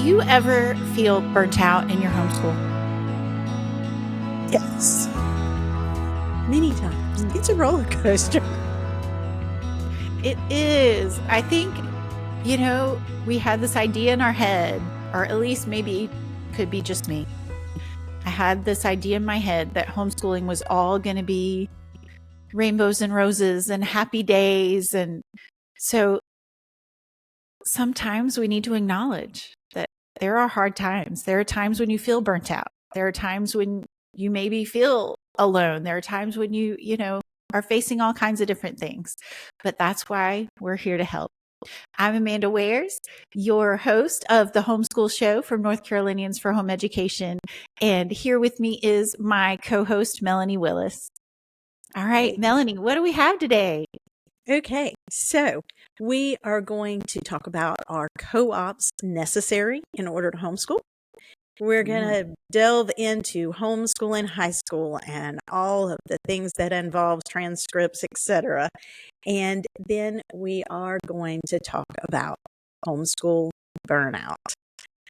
you ever feel burnt out in your homeschool? Yes. Many times. It's a roller coaster. It is. I think, we had this idea in our head, or at least maybe could be just me. I had this idea in my head that homeschooling was all going to be rainbows and roses and happy days. And so sometimes we need to acknowledge that there are hard times. There are times when you feel burnt out. There are times when you maybe feel alone. There are times when you are facing all kinds of different things. But that's why we're here to help. I'm Amanda Wares, your host of the Homeschool Show from North Carolinians for Home Education. And here with me is my co-host, Melanie Willis. All right, Melanie, what do we have today? Okay, so we are going to talk about our co-ops necessary in order to homeschool. We're going to delve into homeschooling high school and all of the things that involves transcripts, etc. And then we are going to talk about homeschool burnout.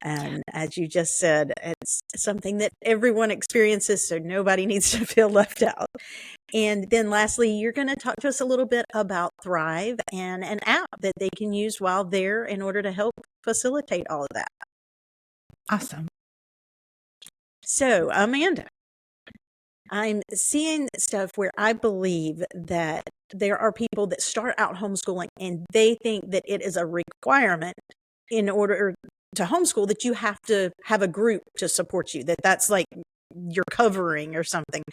And as you just said, it's something that everyone experiences, so nobody needs to feel left out. And then lastly, you're going to talk to us a little bit about Thrive and an app that they can use while there in order to help facilitate all of that. Awesome. So, Amanda, I'm seeing stuff where I believe that there are people that start out homeschooling and they think that it is a requirement in order to homeschool that you have to have a group to support you, that's like you're covering or something.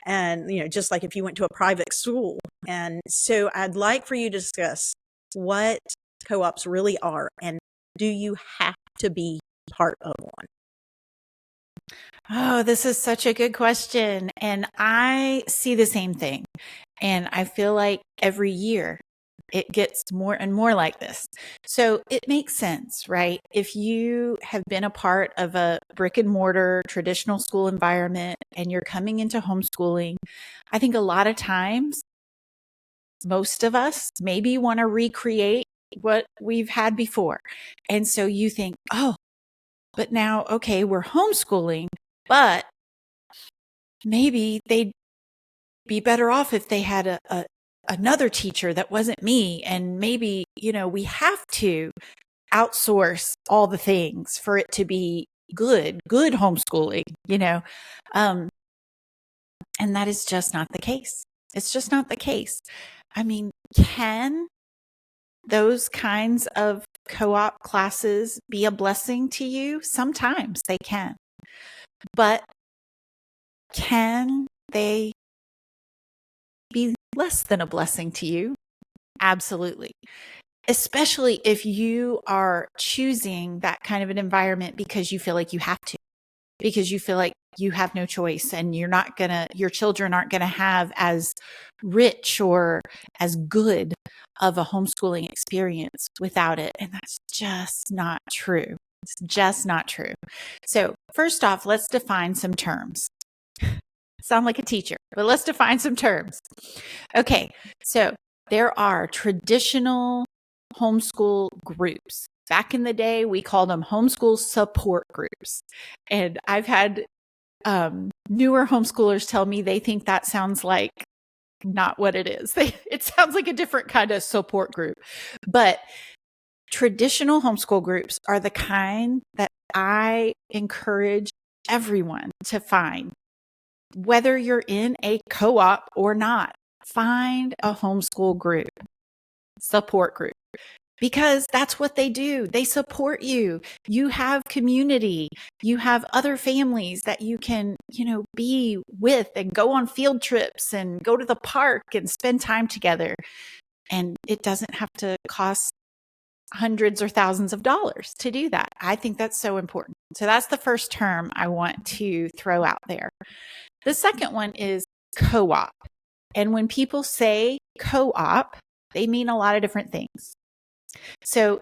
And, just like if you went to a private school. And so I'd like for you to discuss what co-ops really are and do you have to be part of one? Oh, this is such a good question. And I see the same thing. And I feel like every year it gets more and more like this. So it makes sense, right? If you have been a part of a brick and mortar traditional school environment and you're coming into homeschooling, I think a lot of times, most of us maybe want to recreate what we've had before. And so you think, oh, but now, okay, we're homeschooling, but maybe they'd be better off if they had another teacher that wasn't me. And maybe, we have to outsource all the things for it to be good homeschooling, and that is just not the case. It's just not the case. I mean, can those kinds of co-op classes be a blessing to you? Sometimes they can, but can they be less than a blessing to you? Absolutely. Especially if you are choosing that kind of an environment because you feel like you have to, because you feel like you have no choice and your children aren't going to have as rich or as good of a homeschooling experience without it. And that's just not true. It's just not true. So first off, let's define some terms. Sound like a teacher, but let's define some terms. Okay, so there are traditional homeschool groups. Back in the day, we called them homeschool support groups. And I've had newer homeschoolers tell me they think that sounds like not what it is. It sounds like a different kind of support group. But traditional homeschool groups are the kind that I encourage everyone to find. Whether you're in a co-op or not, find a homeschool group, support group, because that's what they do. They support you. You have community. You have other families that you can, be with and go on field trips and go to the park and spend time together. And it doesn't have to cost hundreds or thousands of dollars to do that. I think that's so important. So that's the first term I want to throw out there. The second one is co-op. And when people say co-op, they mean a lot of different things. So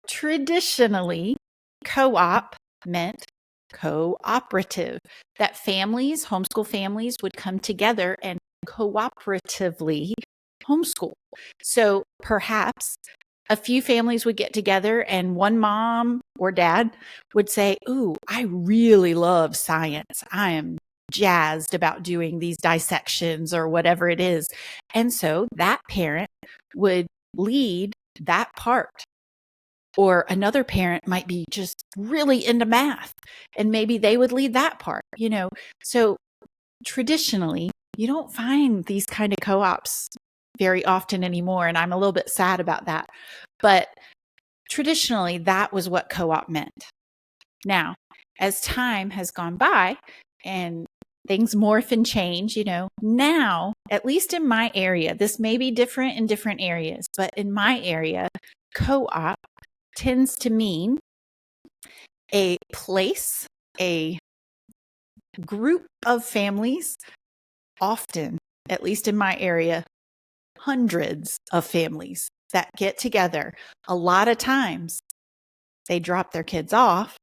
traditionally, co-op meant cooperative, that families, homeschool families would come together and cooperatively homeschool. So perhaps a few families would get together and one mom or dad would say, "Ooh, I really love science. I am jazzed about doing these dissections or whatever it is." And so that parent would lead that part. Or another parent might be just really into math and maybe they would lead that part, you know. So traditionally, you don't find these kind of co-ops very often anymore. And I'm a little bit sad about that. But traditionally, that was what co-op meant. Now, as time has gone by and things morph and change, you know, now, at least in my area, this may be different in different areas, but in my area, co-op tends to mean a place, a group of families, often, at least in my area, hundreds of families that get together. A lot of times they drop their kids off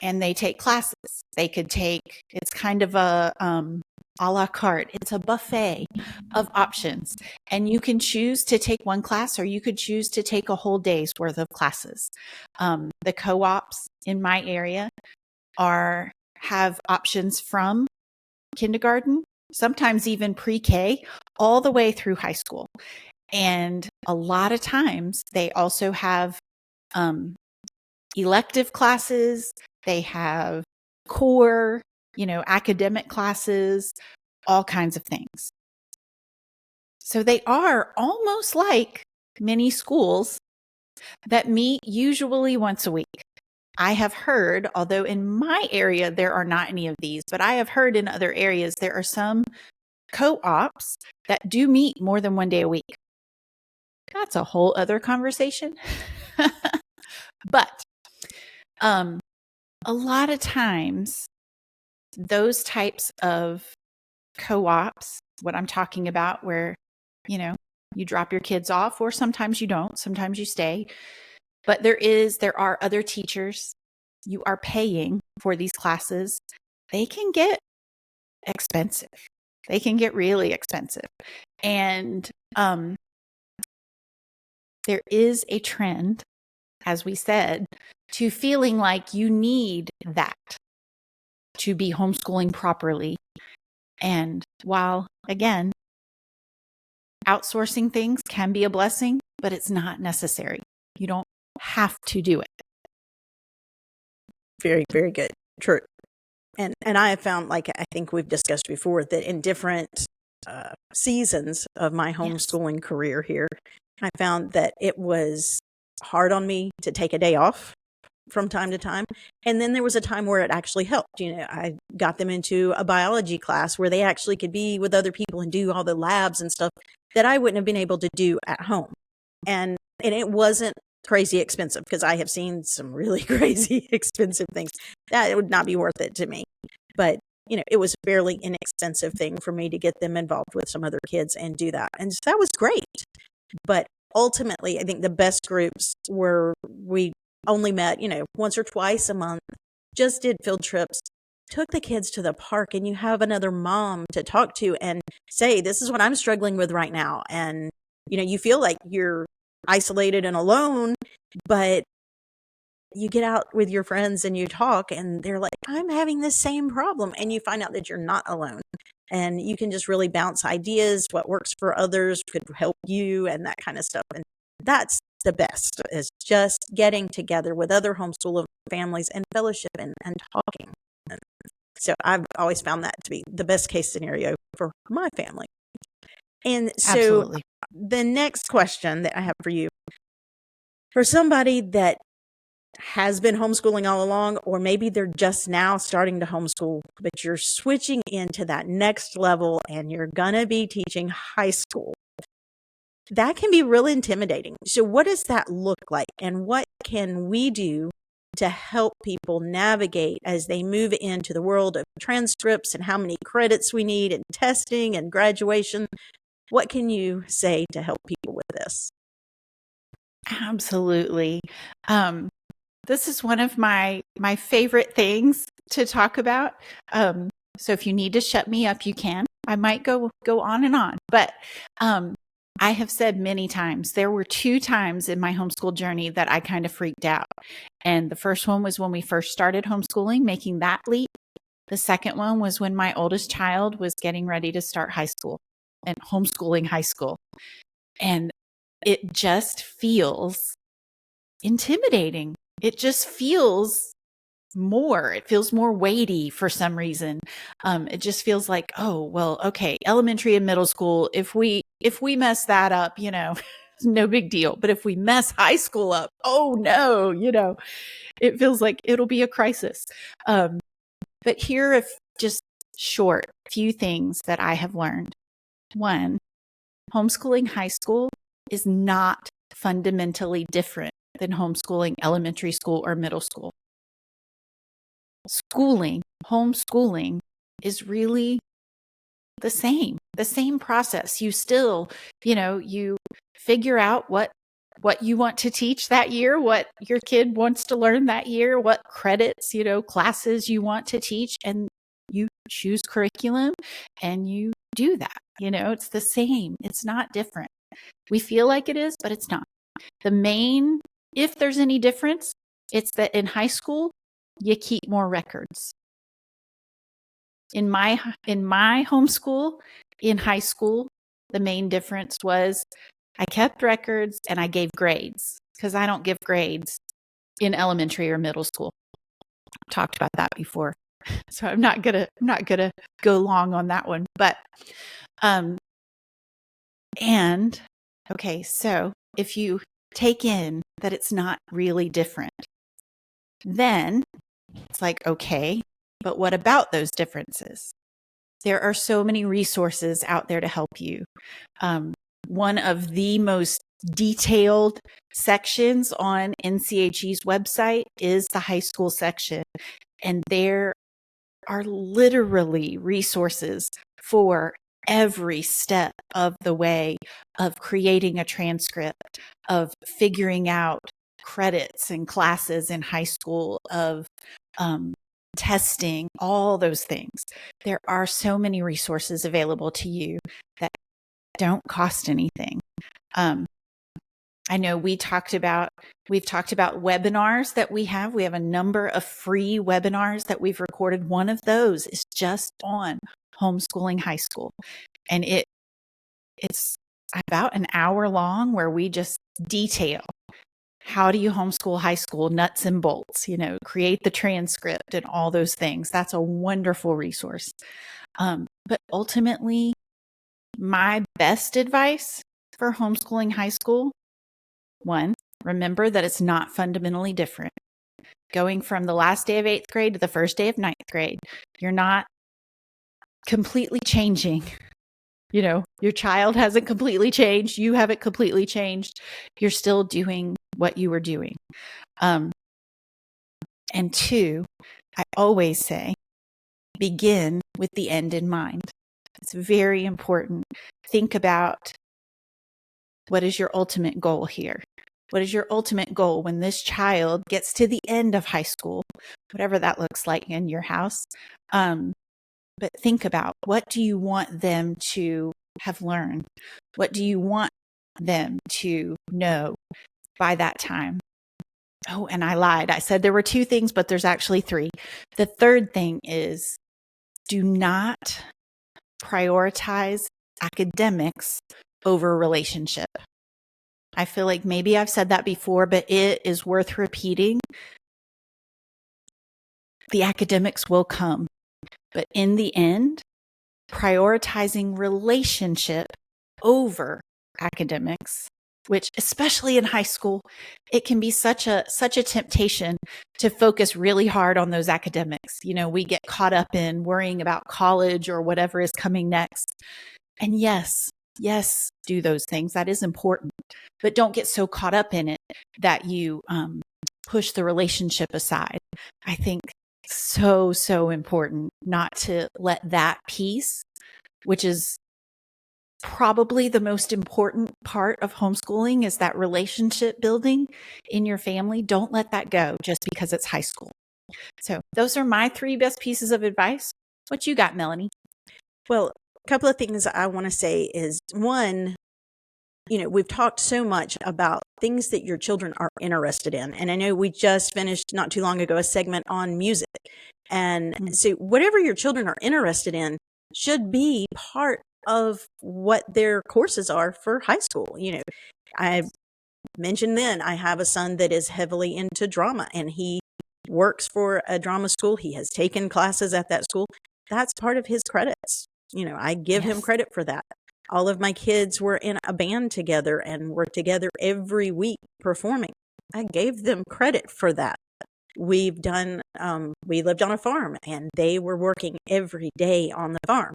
and they take classes. They could take, it's kind of a la carte. It's a buffet of options. And you can choose to take one class or you could choose to take a whole day's worth of classes. The co-ops in my area have options from kindergarten, sometimes even pre-K, all the way through high school. And a lot of times they also have elective classes. They have core, you know, academic classes, all kinds of things. So they are almost like mini schools that meet usually once a week. I have heard, although in my area there are not any of these, but I have heard in other areas there are some co-ops that do meet more than one day a week. That's a whole other conversation. But a lot of times those types of co-ops, what I'm talking about, where, you know, you drop your kids off, or sometimes you don't, sometimes you stay. But there are other teachers. You are paying for these classes. They can get expensive. They can get really expensive. And there is a trend, as we said, to feeling like you need that to be homeschooling properly. And while, again, outsourcing things can be a blessing, but it's not necessary. You don't have to do it. Very, very good. True. And I have found, like I think we've discussed before, that in different seasons of my homeschooling career here, I found that it was hard on me to take a day off from time to time. And then there was a time where it actually helped. You know, I got them into a biology class where they actually could be with other people and do all the labs and stuff that I wouldn't have been able to do at home. And it wasn't crazy expensive, because I have seen some really crazy expensive things that it would not be worth it to me. But, you know, it was a fairly inexpensive thing for me to get them involved with some other kids and do that. And so that was great. But ultimately, I think the best groups were, we only met, you know, once or twice a month, just did field trips, took the kids to the park, and you have another mom to talk to and say, this is what I'm struggling with right now. And, you know, you feel like you're isolated and alone, but you get out with your friends and you talk and they're like, I'm having the same problem. And you find out that you're not alone. And you can just really bounce ideas. What works for others could help you and that kind of stuff. And that's the best, is just getting together with other homeschool families and fellowship and talking. And so I've always found that to be the best case scenario for my family. And so Absolutely. The next question that I have for you, for somebody that has been homeschooling all along, or maybe they're just now starting to homeschool, but you're switching into that next level and you're going to be teaching high school, that can be really intimidating. So what does that look like? And what can we do to help people navigate as they move into the world of transcripts and how many credits we need and testing and graduation? What can you say to help people with this? Absolutely. This is one of my favorite things to talk about. So if you need to shut me up, you can. I might go on and on, but I have said many times, there were 2 times in my homeschool journey that I kind of freaked out. And the first one was when we first started homeschooling, making that leap. The second one was when my oldest child was getting ready to start high school and homeschooling high school. And it just feels intimidating. It just feels more. It feels more weighty for some reason. It just feels like, oh, well, okay, elementary and middle school, if we mess that up, no big deal. But if we mess high school up, oh no, it feels like it'll be a crisis. But here are just short few things that I have learned. One, homeschooling high school is not fundamentally different than homeschooling elementary school or middle school. Homeschooling is really the same process. You still, you figure out what you want to teach that year, what your kid wants to learn that year, what credits, classes you want to teach, and you choose curriculum and you do that. It's the same. It's not different. We feel like it is, but it's not. If there's any difference, it's that in high school, you keep more records. In my homeschool, in high school, the main difference was I kept records and I gave grades, because I don't give grades in elementary or middle school. I've talked about that before. So I'm not gonna go long on that one. But and okay, so if you take in that it's not really different, then it's like, okay, but what about those differences? There are so many resources out there to help you. One of the most detailed sections on NCHE's website is the high school section. And there are literally resources for every step of the way of creating a transcript, of figuring out credits and classes in high school, of testing, all those things. There are so many resources available to you that don't cost anything. I know we've talked about webinars that we have. We have a number of free webinars that we've recorded. One of those is just on homeschooling high school. And it's about an hour long, where we just detail how do you homeschool high school, nuts and bolts, create the transcript and all those things. That's a wonderful resource. But ultimately, my best advice for homeschooling high school, one, remember that it's not fundamentally different. Going from the last day of 8th grade to the first day of 9th grade, you're not completely changing. Your child hasn't completely changed. You haven't completely changed. You're still doing what you were doing. And two, I always say, begin with the end in mind. It's very important. Think about, what is your ultimate goal here? What is your ultimate goal when this child gets to the end of high school, whatever that looks like in your house? But think about, what do you want them to have learned? What do you want them to know by that time? Oh, and I lied. I said there were 2 things, but there's actually 3. The third thing is, do not prioritize academics over relationship. I feel like maybe I've said that before, but it is worth repeating. The academics will come, but in the end, prioritizing relationship over academics, which, especially in high school, it can be such a temptation to focus really hard on those academics. We get caught up in worrying about college or whatever is coming next. And yes, do those things. That is important. But don't get so caught up in it that you push the relationship aside. I think so important not to let that piece, which is probably the most important part of homeschooling, is that relationship building in your family. Don't let that go just because it's high school. So those are my 3 best pieces of advice. What you got, Melanie? Well, a couple of things I want to say is, one, we've talked so much about things that your children are interested in. And I know we just finished not too long ago a segment on music. And so whatever your children are interested in should be part of what their courses are for high school. I mentioned then I have a son that is heavily into drama, and he works for a drama school. He has taken classes at that school. That's part of his credits. I give him credit for that. All of my kids were in a band together and were together every week performing. I gave them credit for that. We lived on a farm, and they were working every day on the farm.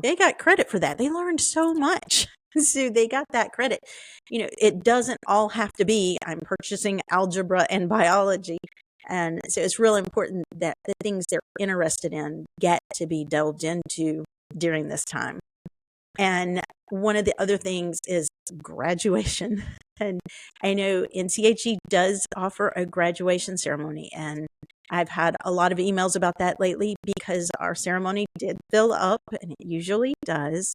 They got credit for that. They learned so much. So they got that credit. It doesn't all have to be, I'm purchasing algebra and biology. And so it's really important that the things they're interested in get to be delved into during this time. And one of the other things is graduation. And I know NCHE does offer a graduation ceremony, and I've had a lot of emails about that lately because our ceremony did fill up, and it usually does.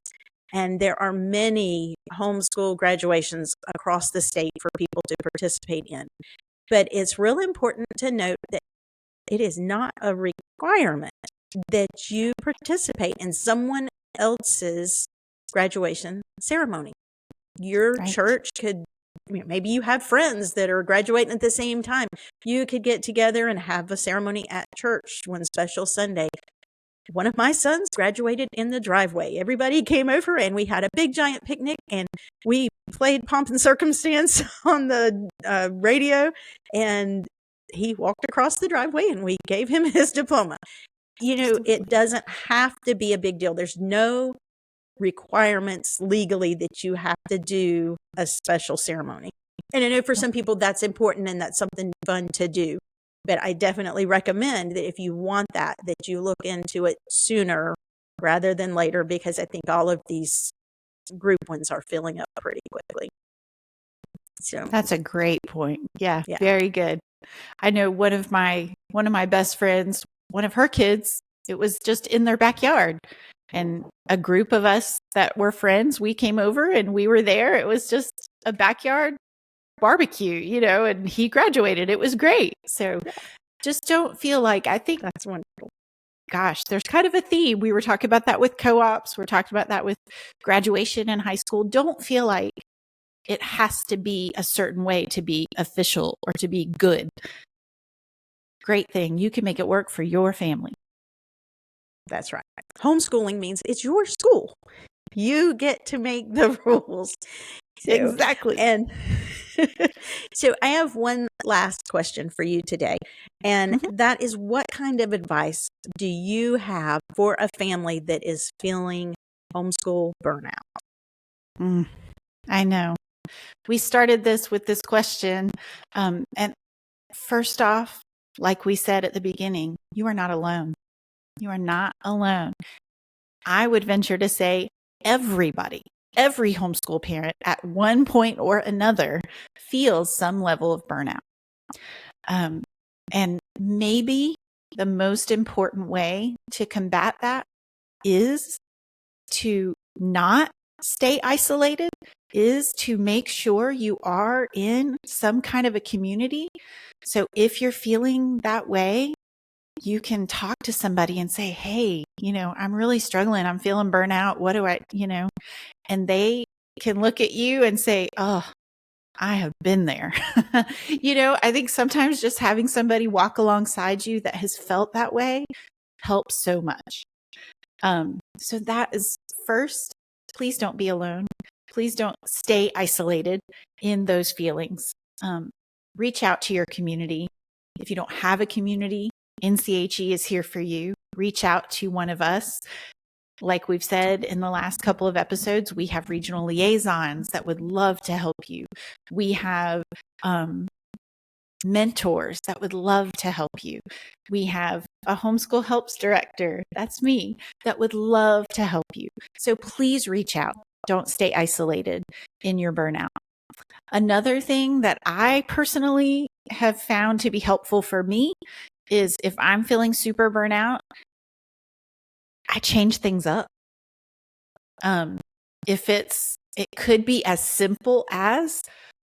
And there are many homeschool graduations across the state for people to participate in. But it's really important to note that it is not a requirement that you participate in someone else's graduation ceremony. Your church could, maybe you have friends that are graduating at the same time. You could get together and have a ceremony at church one special Sunday. One of my sons graduated in the driveway. Everybody came over and we had a big giant picnic, and we played Pomp and Circumstance on the radio, and he walked across the driveway and we gave him his diploma. It doesn't have to be a big deal. There's no requirements legally that you have to do a special ceremony. And I know for some people that's important and that's something fun to do. But I definitely recommend that if you want that you look into it sooner rather than later, because I think all of these group ones are filling up pretty quickly. So that's a great point. Yeah, very good. I know one of my best friends, one of her kids, it was just in their backyard. And a group of us that were friends, we came over and we were there. It was just a backyard barbecue, and he graduated. It was great. So just don't feel like, I think that's wonderful. Gosh, there's kind of a theme. We were talking about that with co-ops. We're talking about that with graduation in high school. Don't feel like it has to be a certain way to be official or to be good. Great thing. You can make it work for your family. That's right. Homeschooling means it's your school. You get to make the rules. So, exactly. And so I have one last question for you today. And that is, what kind of advice do you have for a family that is feeling homeschool burnout? I know. We started this with this question. And first off, like we said at the beginning, you are not alone. You are not alone. I would venture to say everybody, every homeschool parent at one point or another feels some level of burnout. And maybe the most important way to combat that is to not stay isolated, is to make sure you are in some kind of a community. So if you're feeling that way, you can talk to somebody and say, hey, I'm really struggling. I'm feeling burnout. What do I, and they can look at you and say, oh, I have been there. I think sometimes just having somebody walk alongside you that has felt that way helps so much. So that is first, please don't be alone. Please don't stay isolated in those feelings. Reach out to your community. If you don't have a community, NCHE is here for you. Reach out to one of us. Like we've said in the last couple of episodes, we have regional liaisons that would love to help you. We have mentors that would love to help you. We have a homeschool helps director, that's me, that would love to help you. So please reach out. Don't stay isolated in your burnout. Another thing that I personally have found to be helpful for me is if I'm feeling super burnout, I change things up. If it's It could be as simple as,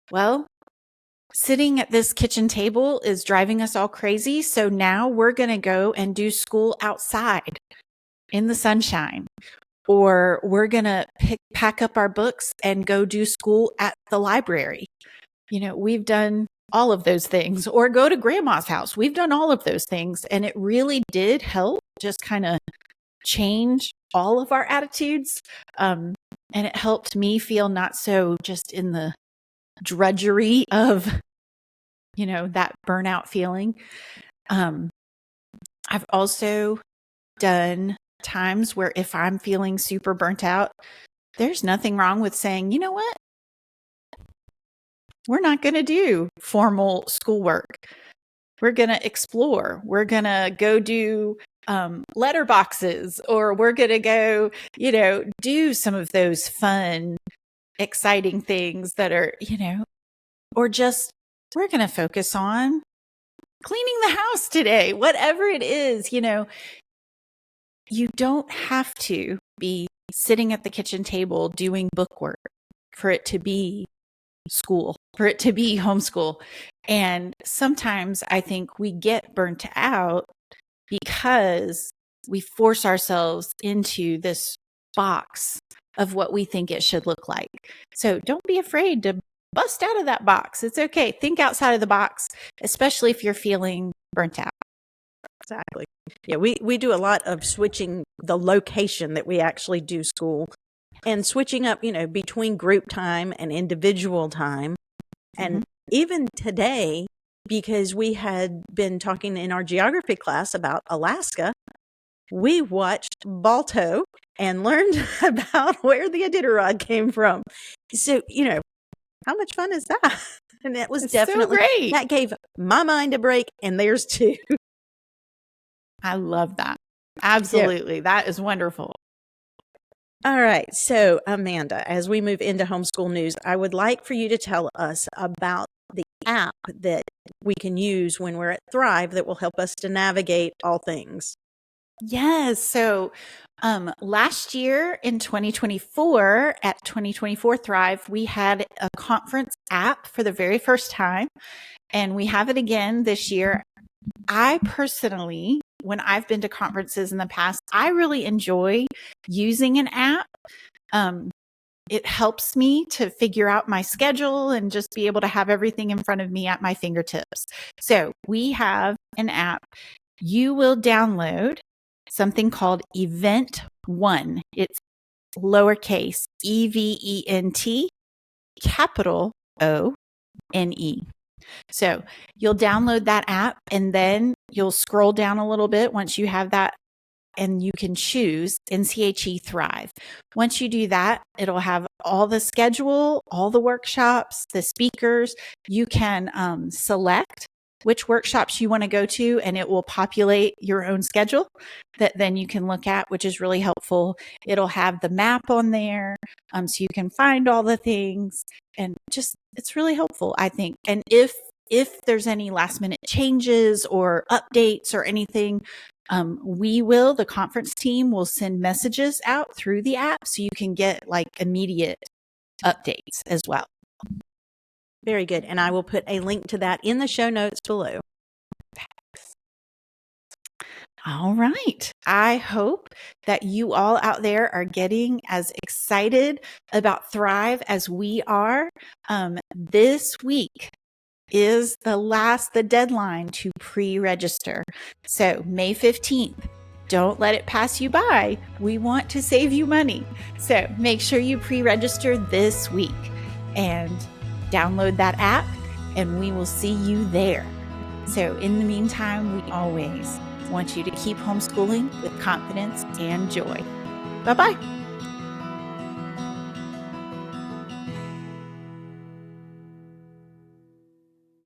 well, sitting at this kitchen table is driving us all crazy. So now we're going to go and do school outside in the sunshine. Or we're going to pack up our books and go do school at the library. We've done all of those things. Or go to grandma's house. We've done all of those things. And it really did help just kind of change all of our attitudes. And it helped me feel not so just in the drudgery of, that burnout feeling. I've also done times where if I'm feeling super burnt out, there's nothing wrong with saying, you know what? We're not going to do formal schoolwork. We're going to explore. We're going to go do letterboxes, or we're going to go, do some of those fun, exciting things that are, or just we're going to focus on cleaning the house today, whatever it is, you don't have to be sitting at the kitchen table doing book work for it to be school, for it to be homeschool. And sometimes I think we get burnt out because we force ourselves into this box of what we think it should look like. So don't be afraid to bust out of that box. It's okay. Think outside of the box, especially if you're feeling burnt out. Exactly. Yeah, we do a lot of switching the location that we actually do school, and switching up, between group time and individual time. And even today, because we had been talking in our geography class about Alaska, we watched Balto and learned about where the Iditarod came from. So, how much fun is that? And that was definitely so great. That gave my mind a break, and theirs too. I love that. Absolutely. Yeah. That is wonderful. All right. So, Amanda, as we move into homeschool news, I would like for you to tell us about the app that we can use when we're at Thrive that will help us to navigate all things. Yes. So last year in 2024, at 2024 Thrive, we had a conference app for the very first time, and we have it again this year. I personally, when I've been to conferences in the past, I really enjoy using an app. It helps me to figure out my schedule and just be able to have everything in front of me at my fingertips. So we have an app. You will download something called Event One. It's lowercase EVENT, capital ONE. So you'll download that app, and then you'll scroll down a little bit once you have that, and you can choose NCHE Thrive. Once you do that, it'll have all the schedule, all the workshops, the speakers. You can select which workshops you want to go to, and it will populate your own schedule that then you can look at, which is really helpful. It'll have the map on there, so you can find all the things, and just, it's really helpful, I think. And if there's any last minute changes or updates or anything, the conference team will send messages out through the app, so you can get like immediate updates as well. Very good. And I will put a link to that in the show notes below. All right. I hope that you all out there are getting as excited about Thrive as we are. This week is the deadline to pre-register. So May 15th. Don't let it pass you by. We want to save you money. So make sure you pre-register this week and download that app, and we will see you there. So in the meantime, we always want you to keep homeschooling with confidence and joy. Bye-bye.